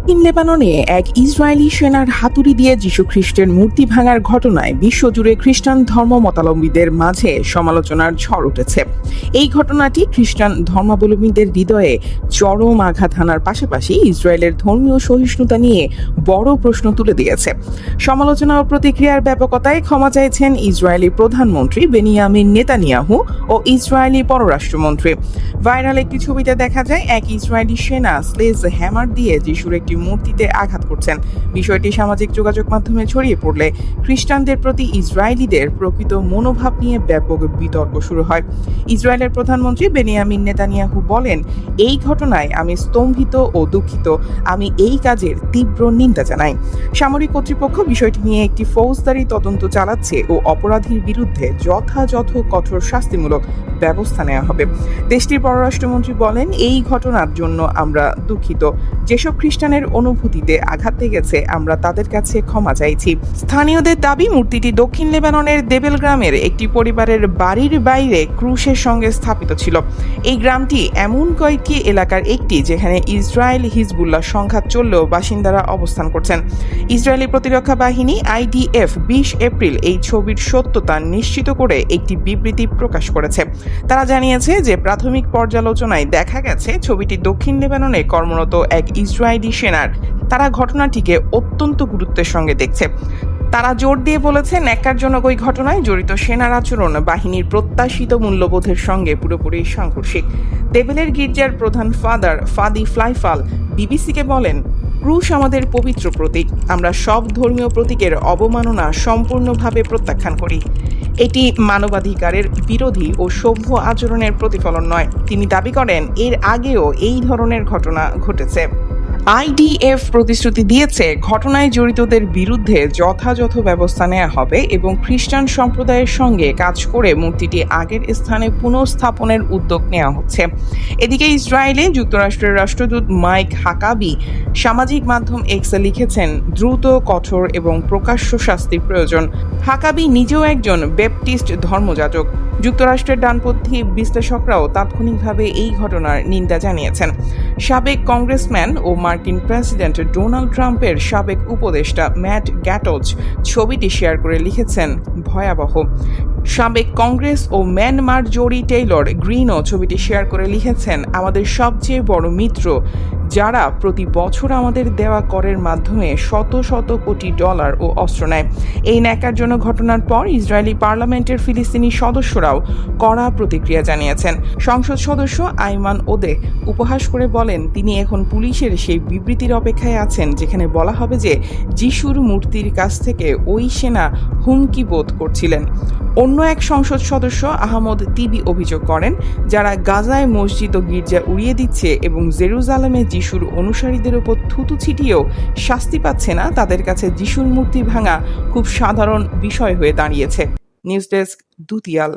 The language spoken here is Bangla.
লেবাননে এক ইসরায়েলি সেনার হাতুড়ি দিয়ে যীশুখ্রিস্টের মূর্তি ভাঙার ঘটনায় বিশ্বজুড়ে খ্রিস্টান ধর্মাবলম্বীদের মাঝে সমালোচনার ঝড় উঠেছে। এই ঘটনাটি খ্রিস্টান ধর্মাবলম্বীদের হৃদয়ে চরম আঘাত হানার পাশাপাশি ইসরায়েলের ধর্মীয় সহিষ্ণুতা নিয়ে বড় প্রশ্ন তুলে দিয়েছে। সমালোচনা ও প্রতিক্রিয়ার ব্যাপকতায় ক্ষমা চাইছেন ইসরায়েলি প্রধানমন্ত্রী বেনিয়ামিন নেতানিয়াহু ও ইসরায়েলি পররাষ্ট্রমন্ত্রী। ভাইরাল একটি ছবিতে দেখা যায় এক ইসরায়েলি সেনা স্লেজ হ্যামার দিয়ে যিশুর একটি মূর্তিতে আঘাত করছেন। বিষয়টি সামাজিক যোগাযোগ মাধ্যমে ছড়িয়ে পড়লে খ্রিস্টানদের প্রতি ইসরায়েলিদের প্রকৃত মনোভাব নিয়ে ব্যাপক বিতর্ক শুরু হয়। ইসরায়েলের প্রধানমন্ত্রী বেনিয়ামিন নেতানিয়াহু বলেন, এই ঘটনায় আমি স্তম্ভিত ও দুঃখিত। আমি এই কাজের তীব্র নিন্দা জানাই। সামরিক কর্তৃপক্ষ বিষয়টি নিয়ে একটি ফৌজদারি তদন্ত চালাচ্ছে ও অপরাধীর বিরুদ্ধে যথাযথ কঠোর শাস্তিমূলক ব্যবস্থা নেওয়া হবে। দেশটির পররাষ্ট্রমন্ত্রী বলেন, এই ঘটনার জন্য আমরা দুঃখিত। যেসব খ্রিস্টানের অনুভূতিতে আঘাত লেগেছে আমরা তাদের কাছে ক্ষমা চাইছি। স্থানীয়দের দাবি, মূর্তিটি দক্ষিণ লেবাননের দেবেল গ্রামের একটি পরিবারের বাড়ির বাইরে ক্রুশের সঙ্গে স্থাপিত ছিল। এই গ্রামটি এমন কয়েকটি এলাকার একটি যেখানে ইসরায়েল হিজবুল্লাহ সংঘাত চললেও বাসিন্দারা অবস্থান করছেন। ইসরায়েলি প্রতিরক্ষা বাহিনী IDF 20 এপ্রিল এই ছবির সত্যতা নিশ্চিত করে একটি বিবৃতি প্রকাশ করেছে। তারা জানিয়েছে যে প্রাথমিক পর্যালোচনায় দেখা গেছে ছবিটি দক্ষিণ লেবাননে কর্মরত এক ইসরায়েলি সেনার। তারা ঘটনাটিকে অত্যন্ত গুরুত্বের সঙ্গে দেখছে। তারা জোর দিয়ে বলেছে, ন্যাক্কারজনক ওই ঘটনায় জড়িত সেনার আচরণ বাহিনীর প্রত্যাশিত মূল্যবোধের সঙ্গে পুরোপুরি সাংঘর্ষিক। দেবেলের গির্জার প্রধান ফাদার ফাদি ফ্লাইফাল বিবিসিকে বলেন, ক্রুশ আমাদের পবিত্র প্রতীক। আমরা সব ধর্মীয় প্রতীকের অবমাননা সম্পূর্ণভাবে প্রত্যাখ্যান করি। এটি মানবাধিকারের বিরোধী ও সভ্য আচরণের প্রতিফলন নয়। তিনি দাবি করেন, এর আগেও এই ধরনের ঘটনা ঘটেছে। IDF প্রতিশ্রুতি দিয়েছে ঘটনায় জড়িতদের বিরুদ্ধে যথাযথ ব্যবস্থা নেওয়া হবে এবং খ্রিস্টান সম্প্রদায়ের সঙ্গে কাজ করে মূর্তিটি আগের স্থানে পুনঃস্থাপনের উদ্যোগ নেওয়া হচ্ছে। এদিকে ইসরায়েলে যুক্তরাষ্ট্রের রাষ্ট্রদূত মাইক হাকাবি সামাজিক মাধ্যম এক্সে লিখেছেন, দ্রুত, কঠোর এবং প্রকাশ্য শাস্তির প্রয়োজন। হাকাবি নিজেও একজন ব্যাপটিস্ট ধর্মযাজক। যুক্তরাষ্ট্রের ডানপন্থী বিশ্লেষকরাও তাৎক্ষণিকভাবে এই ঘটনার নিন্দা জানিয়েছেন। সাবেক কংগ্রেসম্যান ও মার্কিন প্রেসিডেন্ট ডোনাল্ড ট্রাম্পের সাবেক উপদেষ্টা ম্যাট গ্যাটজ ছবিটি শেয়ার করে লিখেছেন, ভয়াবহ। সাবেক কংগ্রেস ও ম্যান মার্জোরি টেইলর গ্রিনও ছবিটি শেয়ার করে লিখেছেন, আমাদের সবচেয়ে বড় মিত্র, যারা প্রতি বছর আমাদের দেওয়া করের মাধ্যমে শত শত কোটি ডলার ও অস্ত্র নেয়। এই ন্যাক্কারজনক ঘটনার পর ইসরায়েলি পার্লামেন্টের ফিলিস্তিনি সদস্যরাও কড়া প্রতিক্রিয়া জানিয়েছেন। সংসদ সদস্য আইমান ওদে উপহাস করে বলেন, তিনি এখন পুলিশের সেই বিবৃতির অপেক্ষায় আছেন যেখানে বলা হবে যে যিশুর মূর্তির কাছ থেকে ওই সেনা হুমকি বোধ করছিলেন। অন্য এক সংসদ সদস্য আহমদ তিবি অভিযোগ করেন, যারা গাজায় মসজিদ ও গির্জা উড়িয়ে দিচ্ছে এবং জেরুজালেমে যিশুর অনুসারীদের ওপর থুতু ছিটিয়েও শাস্তি পাচ্ছে না, তাদের কাছে যিশুর মূর্তি ভাঙা খুব সাধারণ বিষয় হয়ে দাঁড়িয়েছে। News desk, দুতিয়াল।